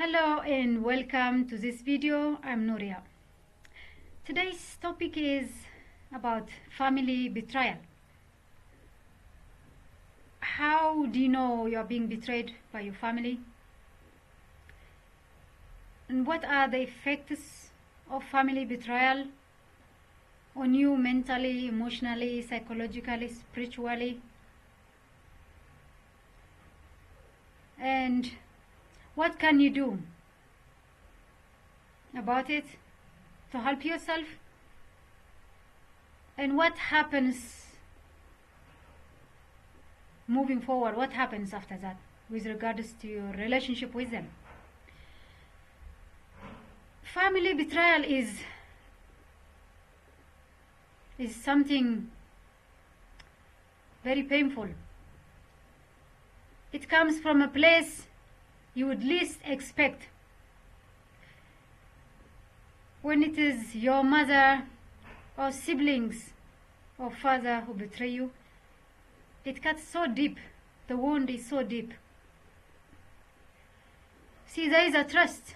Hello and welcome to this video. I'm Nuria. Today's topic is about family betrayal. How do you know you are being betrayed by your family? And what are the effects of family betrayal on you mentally, emotionally, psychologically, spiritually? And what can you do about it to help yourself? And what happens moving forward? What happens after that with regards to your relationship with them? Family betrayal is something very painful. It comes from a place you would least expect. When it is your mother or siblings or father who betray you, it cuts so deep. The wound is so deep. See, there is a trust.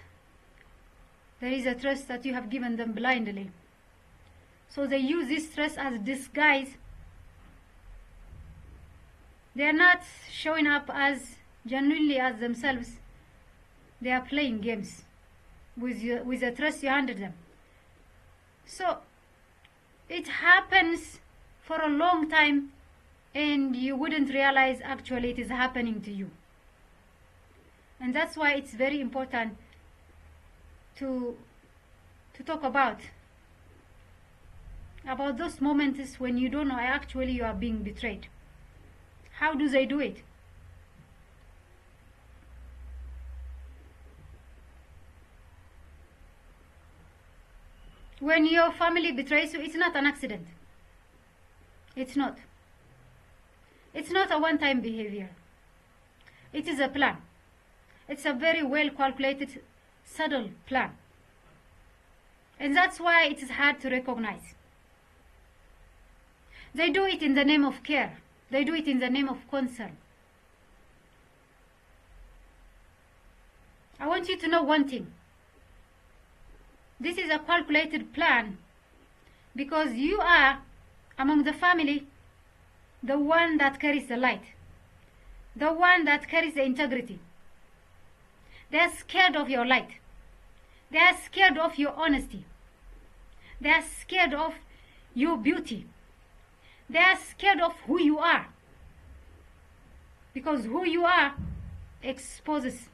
There is a trust that you have given them blindly. So they use this trust as disguise. They are not showing up as genuinely as themselves. They are playing games with the trust you handed them. So it happens for a long time and you wouldn't realize actually it is happening to you. And that's why it's very important to talk about those moments when you don't know actually you are being betrayed. How do they do it? When your family betrays you, it's not an accident. It's not. It's not a one-time behavior. It is a plan. It's a very well calculated, subtle plan. And that's why it is hard to recognize. They do it in the name of care. They do it in the name of concern. I want you to know one thing. This is a calculated plan because you are, among the family, the one that carries the light, the one that carries the integrity. They are scared of your light. They are scared of your honesty. They are scared of your beauty. They are scared of who you are, because who you are exposes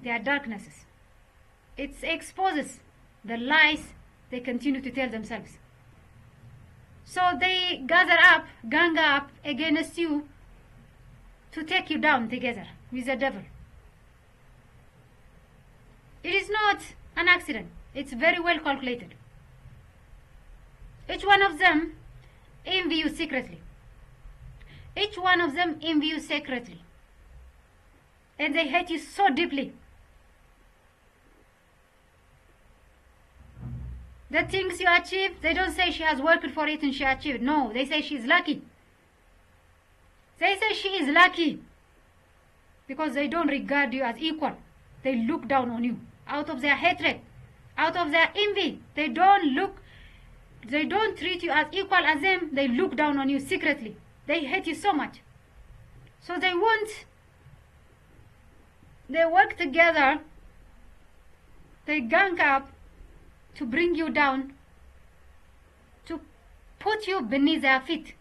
their darknesses. It exposes the lies they continue to tell themselves. So they gang up against you to take you down together with the devil. It is not an accident. It's very well calculated. Each one of them envy you secretly. Each one of them envy you secretly. And they hate you so deeply. The things you achieve, they don't say she has worked for it and she achieved. No, they say she's lucky. They say she is lucky because they don't regard you as equal. They look down on you out of their hatred, out of their envy. They don't treat you as equal as them. They look down on you secretly. They hate you so much. So they work together, they gang up to bring you down, to put you beneath their feet.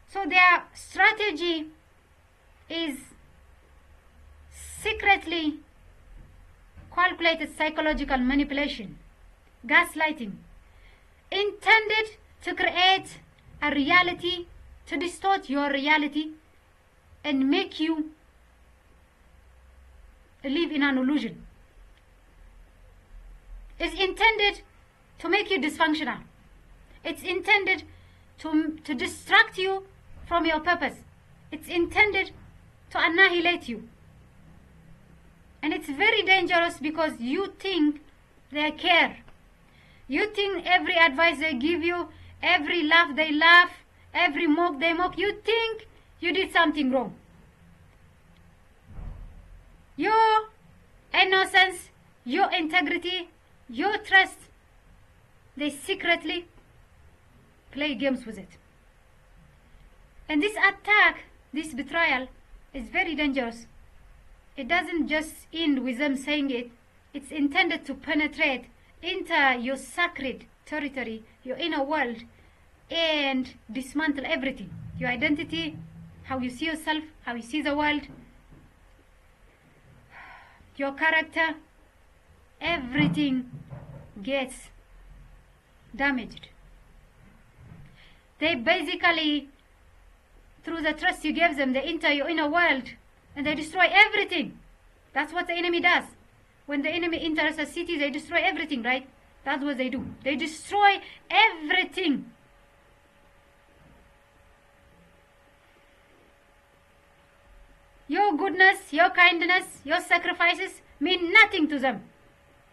So their strategy is secretly calculated psychological manipulation, gaslighting, intended to create a reality, to distort your reality and make you live in an illusion. It's intended to make you dysfunctional. It's intended to distract you from your purpose. It's intended to annihilate you. And it's very dangerous because you think they care. You think every advice they give you, every laugh they laugh, every mock they mock, you think you did something wrong. Your innocence, your integrity, your trust, they secretly play games with it. And this attack, this betrayal, is very dangerous. It doesn't just end with them saying it. It's intended to penetrate into your sacred territory, your inner world, and dismantle everything. Your identity, how you see yourself, how you see the world, your character, everything gets damaged. They basically, through the trust you gave them, they enter your inner world and they destroy everything. That's what the enemy does. When the enemy enters a city, they destroy everything, right? That's what they do. They destroy everything. Your goodness, your kindness, your sacrifices mean nothing to them.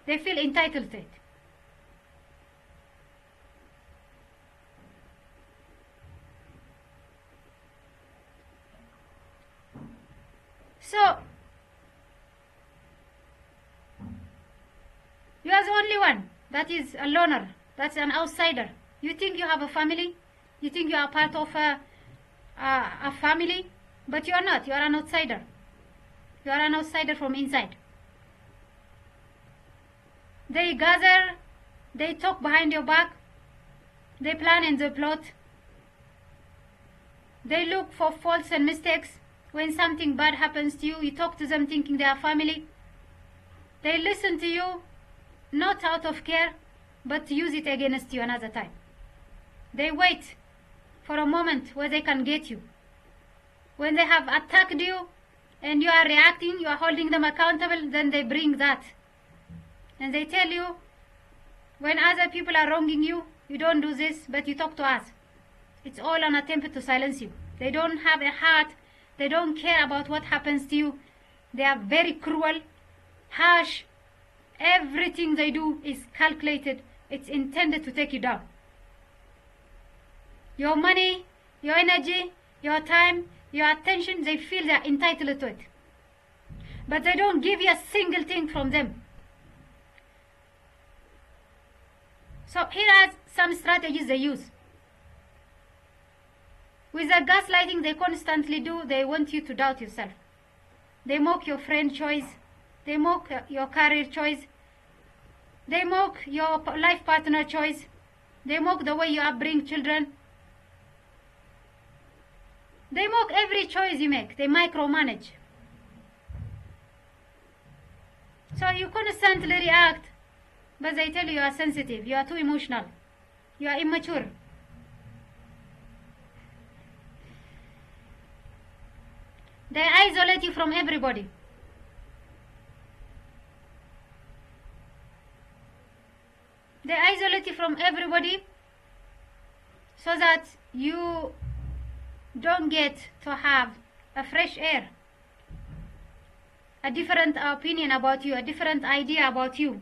They feel entitled to it. So, you are the only one that is a loner, that's an outsider. You think you have a family, you think you are part of a family, but you are not. You are an outsider. You are an outsider from inside. They gather, they talk behind your back, they plan and they plot. They look for faults and mistakes. When something bad happens to you, you talk to them thinking they are family. They listen to you, not out of care, but to use it against you another time. They wait for a moment where they can get you. When they have attacked you and you are reacting, you are holding them accountable, then they bring that. And they tell you, when other people are wronging you, you don't do this, but you talk to us. It's all an attempt to silence you. They don't have a heart. They don't care about what happens to you. They are very cruel, harsh. Everything they do is calculated. It's intended to take you down. Your money, your energy, your time, your attention, they feel they are entitled to it. But they don't give you a single thing from them. So here are some strategies they use. With the gaslighting they constantly do, they want you to doubt yourself. They mock your friend choice. They mock your career choice. They mock your life partner choice. They mock the way you upbring children. They mock every choice you make. They micromanage. So you constantly react, but they tell you are sensitive, you are too emotional, you are immature. They isolate you from everybody. They isolate you from everybody so that you don't get to have a fresh air, a different opinion about you, a different idea about you.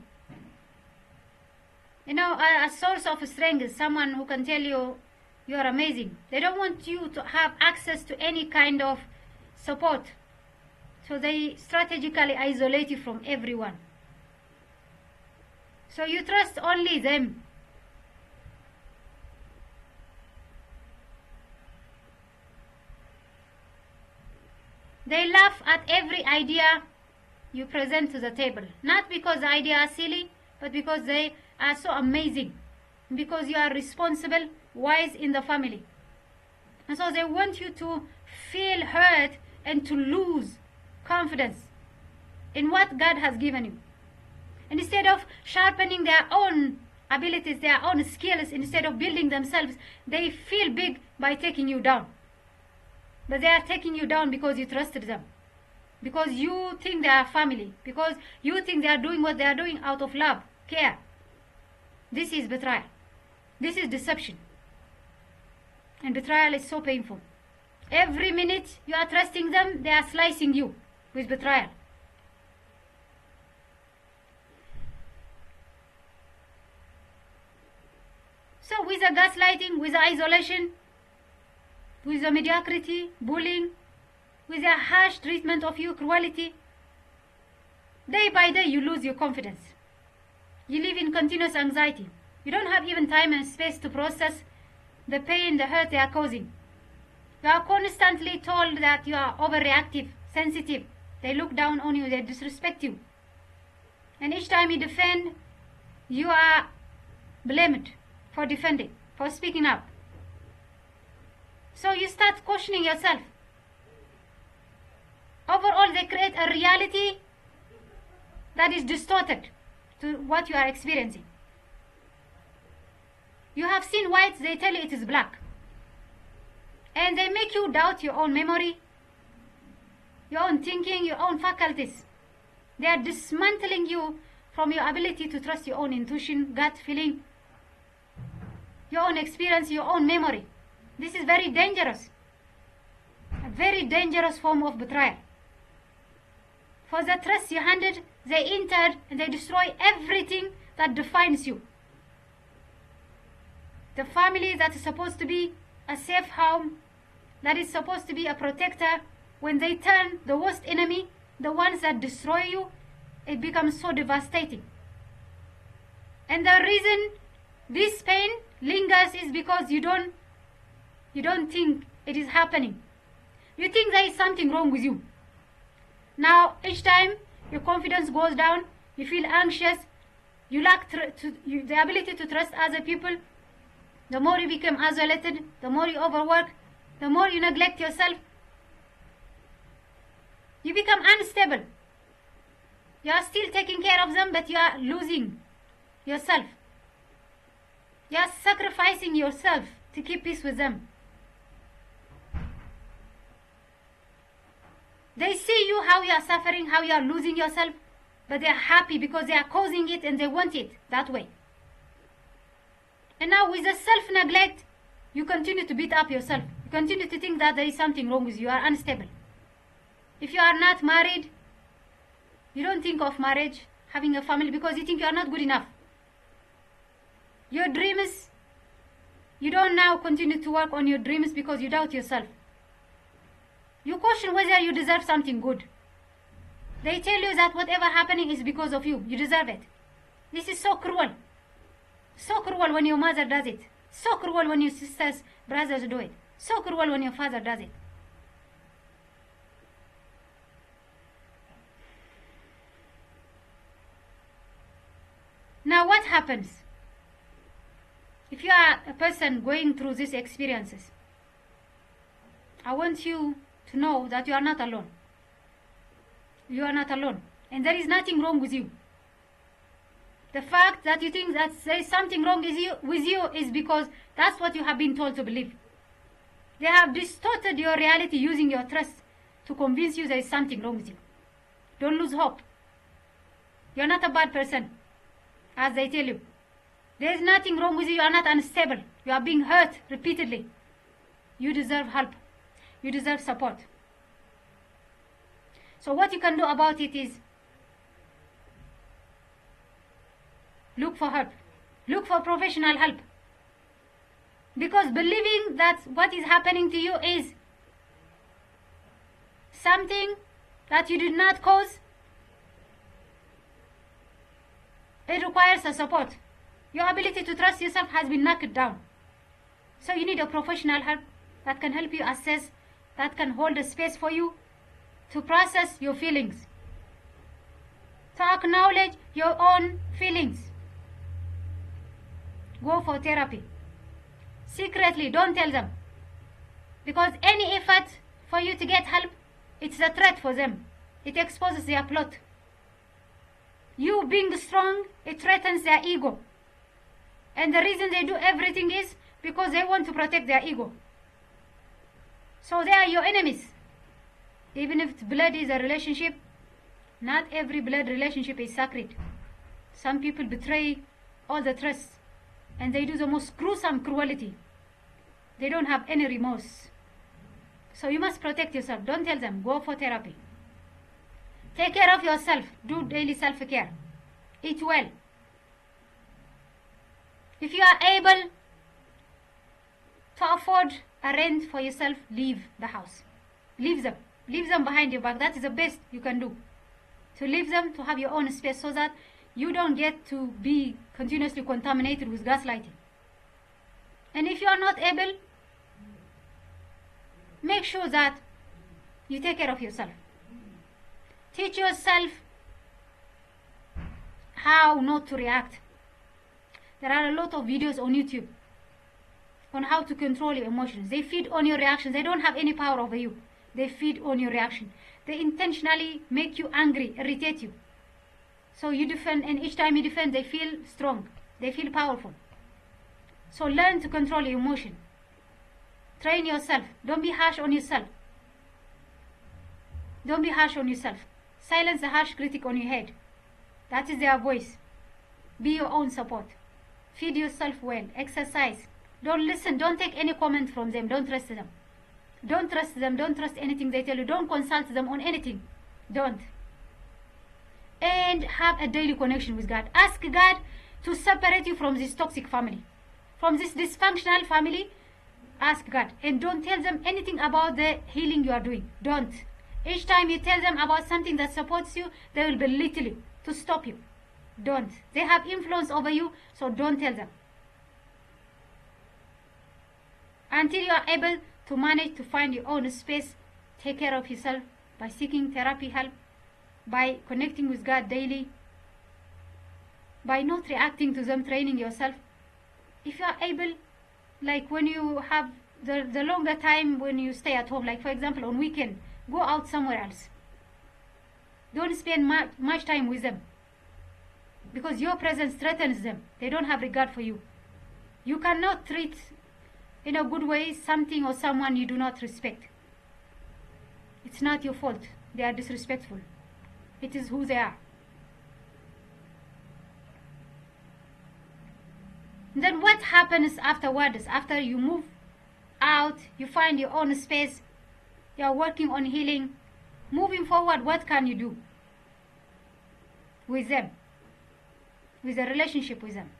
You know, a source of strength is someone who can tell you you're amazing. They don't want you to have access to any kind of support. So they strategically isolate you from everyone. So you trust only them. They laugh at every idea you present to the table. Not because the ideas are silly, but because they are so amazing. Because you are responsible, wise in the family. And so they want you to feel hurt and to lose confidence in what God has given you. And instead of sharpening their own abilities, their own skills, instead of building themselves, they feel big by taking you down. But they are taking you down because you trusted them. Because you think they are family. Because you think they are doing what they are doing out of love, care. This is betrayal. This is deception. And betrayal is so painful. Every minute you are trusting them, they are slicing you with betrayal. So with the gaslighting, with the isolation, with the mediocrity, bullying, with the harsh treatment of you, cruelty, Day by day, you lose your confidence. You live in continuous anxiety. You don't have even time and space to process the pain, the hurt they are causing. You are constantly told that you are overreactive, sensitive. They look down on you, they disrespect you. And each time you defend, you are blamed for defending, for speaking up. So you start questioning yourself. Overall, they create a reality that is distorted to what you are experiencing. You have seen white, they tell you it is black. And they make you doubt your own memory, your own thinking, your own faculties. They are dismantling you from your ability to trust your own intuition, gut feeling, your own experience, your own memory. This is very dangerous. A very dangerous form of betrayal. For the trust you handed, they entered and they destroy everything that defines you. The family that is supposed to be a safe home, that is supposed to be a protector, when they turn the worst enemy, the ones that destroy you, it becomes so devastating. And the reason this pain lingers is because you don't think it is happening. You think there is something wrong with you. Now, each time your confidence goes down, you feel anxious, you lack the ability to trust other people. The more you become isolated, the more you overwork, the more you neglect yourself, you become unstable. You are still taking care of them, but you are losing yourself. You are sacrificing yourself to keep peace with them. They see you, how you are suffering, how you are losing yourself, but they are happy because they are causing it and they want it that way. And now with the self-neglect, you continue to beat up yourself. You continue to think that there is something wrong with you. You are unstable. If you are not married, you don't think of marriage, having a family, because you think you are not good enough. Your dreams, you don't now continue to work on your dreams because you doubt yourself. You question whether you deserve something good. They tell you that whatever happening is because of you. You deserve it. This is so cruel. So cruel when your mother does it. So cruel when your sisters, brothers do it. So cruel when your father does it. Now what happens? If you are a person going through these experiences, I want you to know that you are not alone. You are not alone. And there is nothing wrong with you. The fact that you think that there is something wrong with you is because that's what you have been told to believe. They have distorted your reality using your trust to convince you there is something wrong with you. Don't lose hope. You are not a bad person, as they tell you. There is nothing wrong with you. You are not unstable. You are being hurt repeatedly. You deserve help. You deserve support. So what you can do about it is look for help. Look for professional help. Because believing that what is happening to you is something that you did not cause, it requires a support. Your ability to trust yourself has been knocked down. So you need a professional help that can help you assess, that can hold a space for you to process your feelings, to acknowledge your own feelings. Go for therapy. Secretly, don't tell them. Because any effort for you to get help, it's a threat for them. It exposes their plot. You being strong, it threatens their ego. And the reason they do everything is because they want to protect their ego. So they are your enemies. Even if blood is a relationship, not every blood relationship is sacred. Some people betray all the trust. And they do the most gruesome cruelty. They don't have any remorse. So you must protect yourself. Don't tell them. Go for therapy. Take care of yourself. Do daily self-care. Eat well. If you are able to afford a rent for yourself, leave the house. Leave them. Leave them behind your back. That is the best you can do to leave them, to have your own space so that you don't get to be continuously contaminated with gaslighting. And if you are not able, make sure that you take care of yourself. Teach yourself how not to react. There are a lot of videos on YouTube on how to control your emotions. They feed on your reactions. They don't have any power over you. They feed on your reaction. They intentionally make you angry, irritate you. So you defend, and each time you defend, they feel strong. They feel powerful. So learn to control your emotion. Train yourself. Don't be harsh on yourself. Don't be harsh on yourself. Silence the harsh critic on your head. That is their voice. Be your own support. Feed yourself well. Exercise. Don't listen. Don't take any comment from them. Don't trust them. Don't trust them. Don't trust anything they tell you. Don't consult them on anything. Don't. And have a daily connection with God. Ask God to separate you from this toxic family, from this dysfunctional family. Ask God. And don't tell them anything about the healing you are doing. Don't. Each time you tell them about something that supports you, they will belittle you to stop you. Don't. They have influence over you, so don't tell them. Until you are able to manage to find your own space, take care of yourself by seeking therapy help, by connecting with God daily, by not reacting to them, training yourself. If you are able, like when you have the longer time when you stay at home, like for example on weekend, go out somewhere else. Don't spend much time with them, because your presence threatens them. They don't have regard for you. You cannot treat in a good way something or someone you do not respect. It's not your fault. They are disrespectful. It is who they are. Then what happens afterwards? After you move out, you find your own space, you are working on healing. Moving forward, what can you do with them? With the relationship with them?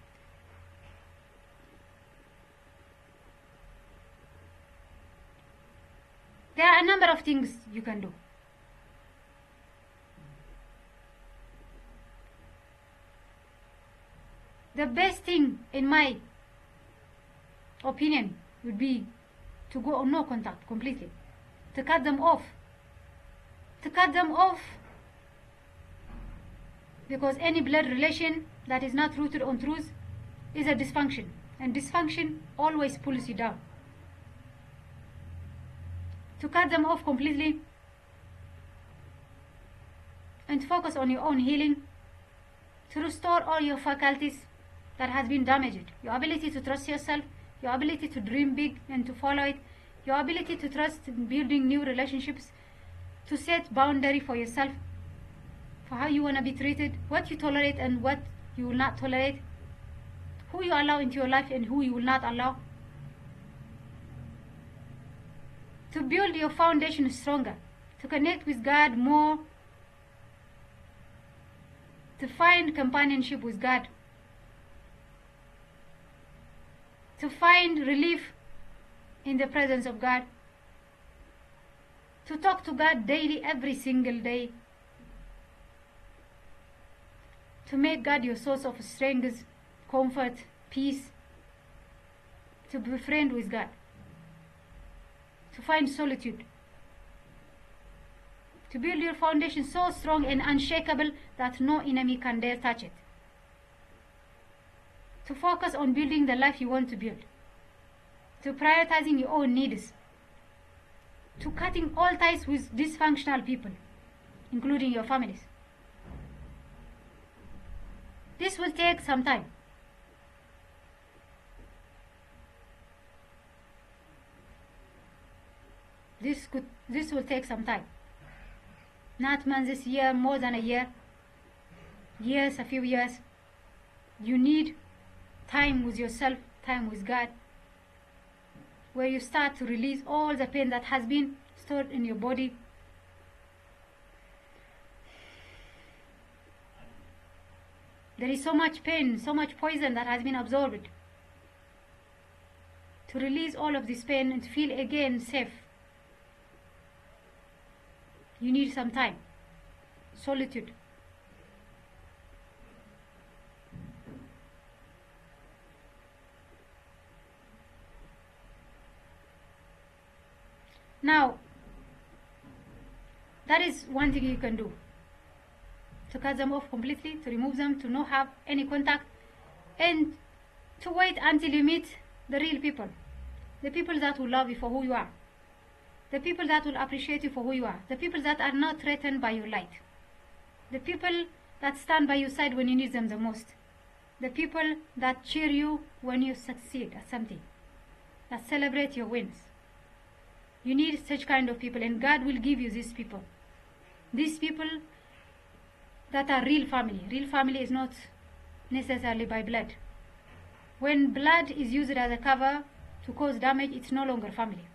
There are a number of things you can do. The best thing, in my opinion, would be to go on no contact completely. To cut them off. To cut them off. Because any blood relation that is not rooted on truth is a dysfunction. And dysfunction always pulls you down. To cut them off completely and focus on your own healing. To restore all your faculties that has been damaged. Your ability to trust yourself, your ability to dream big and to follow it, your ability to trust in building new relationships, to set boundary for yourself, for how you want to be treated, what you tolerate and what you will not tolerate, who you allow into your life and who you will not allow. To build your foundation stronger, to connect with God more, to find companionship with God, to find relief in the presence of God, to talk to God daily, every single day, to make God your source of strength, comfort, peace, to befriend with God, to find solitude, to build your foundation so strong and unshakable that no enemy can dare touch it, to focus on building the life you want to build, to prioritizing your own needs, to cutting all ties with dysfunctional people, including your families. This will take some time. This will take some time. Not months, this year, more than a year. Years, a few years. You need time with yourself, time with God, where you start to release all the pain that has been stored in your body. There is so much pain, so much poison that has been absorbed. To release all of this pain and to feel again safe, you need some time, solitude, Now, that is one thing you can do. To cut them off completely, to remove them, to not have any contact, and to wait until you meet the real people. The people that will love you for who you are. The people that will appreciate you for who you are. The people that are not threatened by your light. The people that stand by your side when you need them the most. The people that cheer you when you succeed at something. That celebrate your wins. You need such kind of people, and God will give you these people. These people that are real family. Real family is not necessarily by blood. When blood is used as a cover to cause damage, it's no longer family.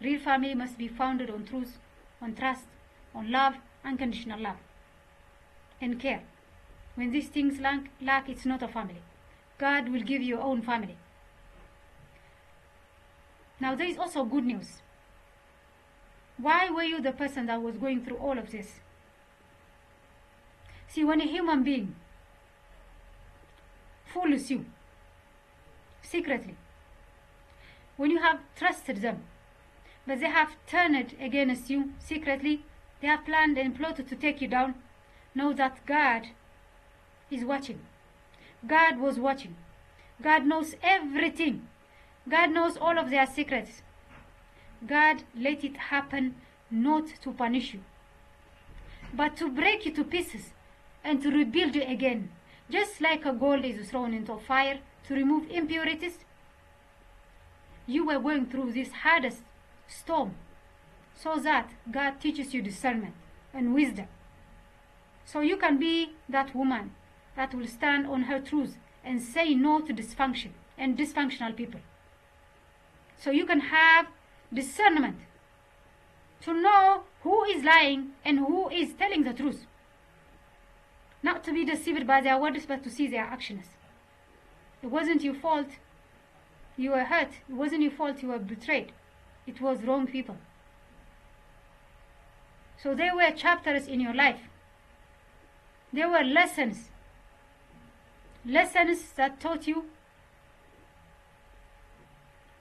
Real family must be founded on truth, on trust, on love, unconditional love, and care. When these things lack, it's not a family. God will give you your own family. Now there is also good news. Why were you the person that was going through all of this? See, when a human being fools you secretly, when you have trusted them, but they have turned against you secretly, they have planned and plotted to take you down, know that God is watching. God was watching. God knows everything. God knows all of their secrets. God let it happen not to punish you, but to break you to pieces and to rebuild you again. Just like a gold is thrown into fire to remove impurities, you were going through this hardest storm so that God teaches you discernment and wisdom. So you can be that woman that will stand on her truth and say no to dysfunction and dysfunctional people. So you can have discernment to know who is lying and who is telling the truth. Not to be deceived by their words, but to see their actions. It wasn't your fault you were hurt. It wasn't your fault you were betrayed. It was wrong people. So there were chapters in your life. There were lessons. Lessons that taught you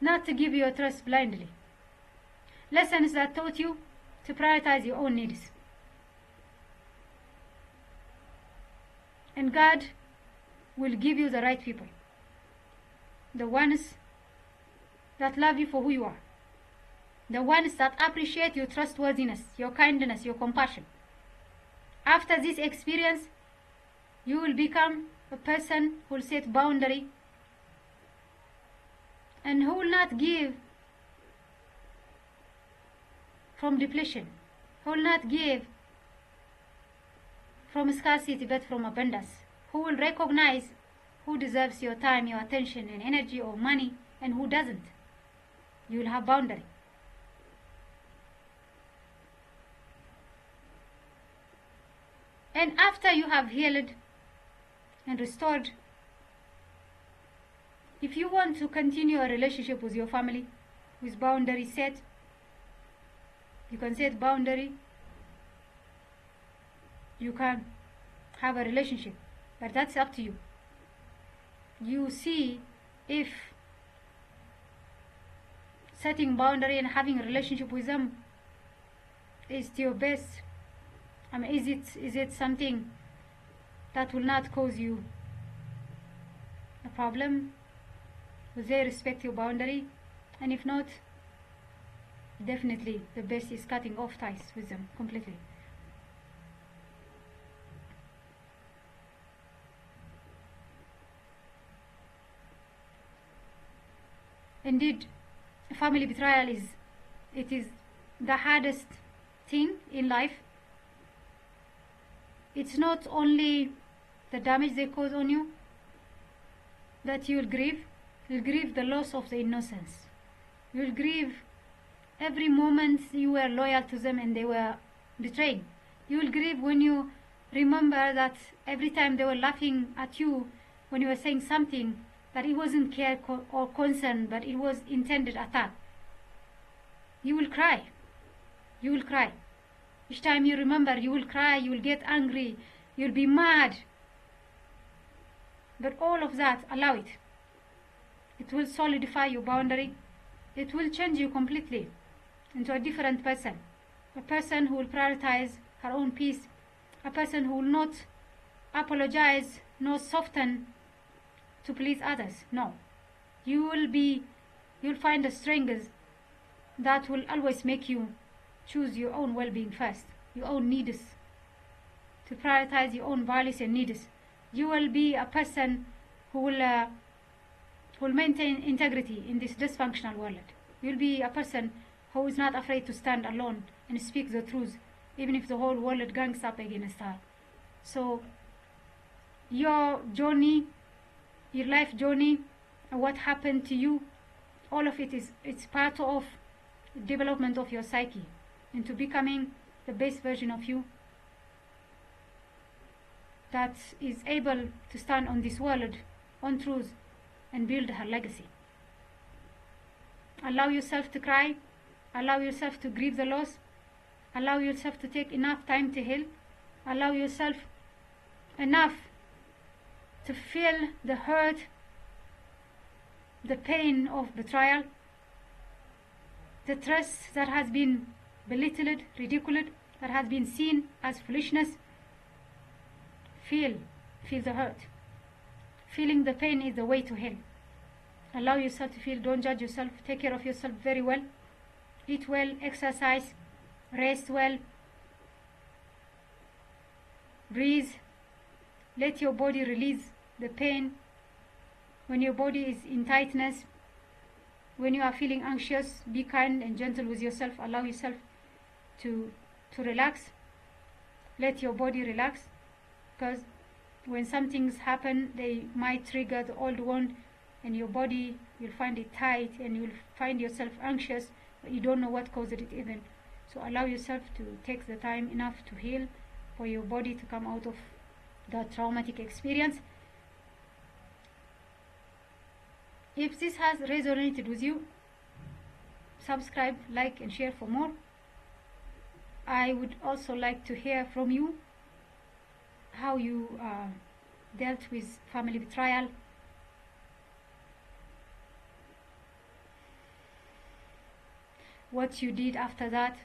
not to give your trust blindly. Lessons that taught you to prioritize your own needs. And God will give you the right people. The ones that love you for who you are. The ones that appreciate your trustworthiness, your kindness, your compassion. After this experience, you will become a person who will set boundary and who will not give from depletion, who will not give from scarcity but from abundance, who will recognize who deserves your time, your attention and energy or money and who doesn't. You will have boundary. And after you have healed and restored, if you want to continue a relationship with your family with boundary set, you can set boundary. You can have a relationship, but that's up to you. You see if setting boundary and having a relationship with them is to your best. I mean, is it something that will not cause you a problem? Will they respect your boundary? And if not, definitely the best is cutting off ties with them completely. Indeed, family betrayal is the hardest thing in life. It's not only the damage they cause on you that you'll grieve. You'll grieve the loss of the innocence. You'll grieve every moment you were loyal to them and they were betraying. You'll grieve when you remember that every time they were laughing at you when you were saying something, that it wasn't care or concern, but it was intended attack. You will cry. You will cry. Each time you remember, you will cry, you will get angry, you'll be mad. But all of that, allow it. It will solidify your boundary. It will change you completely. into a different person. A person who will prioritize her own peace. A person who will not apologize, nor soften to please others. No. You'll find the strength that will always make you choose your own well-being first, your own needs, to prioritize your own values and needs. You will be a person who will maintain integrity in this dysfunctional world. You'll be a person who is not afraid to stand alone and speak the truth, even if the whole world gangs up against her. So your journey, your life journey, what happened to you, all of it's part of development of your psyche into becoming the best version of you that is able to stand on this world on truth and build her legacy. Allow yourself to cry, allow yourself to grieve the loss, allow yourself to take enough time to heal, allow yourself enough to feel the hurt, the pain of betrayal, the trust that has been belittled, ridiculed, that has been seen as foolishness. Feel the hurt. Feeling the pain is the way to heal. Allow yourself to feel, don't judge yourself, take care of yourself very well. Eat well, exercise, rest well, breathe, let your body release the pain. When your body is in tightness, when you are feeling anxious, be kind and gentle with yourself. Allow yourself to relax. Let your body relax, because when some things happen, they might trigger the old wound, and your body, you'll find it tight and you'll find yourself anxious, but you don't know what caused it even. So allow yourself to take the time enough to heal, for your body to come out of that traumatic experience. If this has resonated with you, subscribe, like and share for more. I would also like to hear from you how you dealt with family betrayal. What you did after that.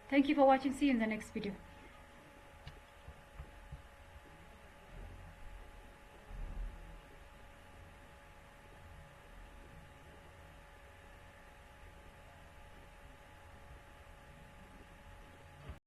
Thank you for watching. See you in the next video.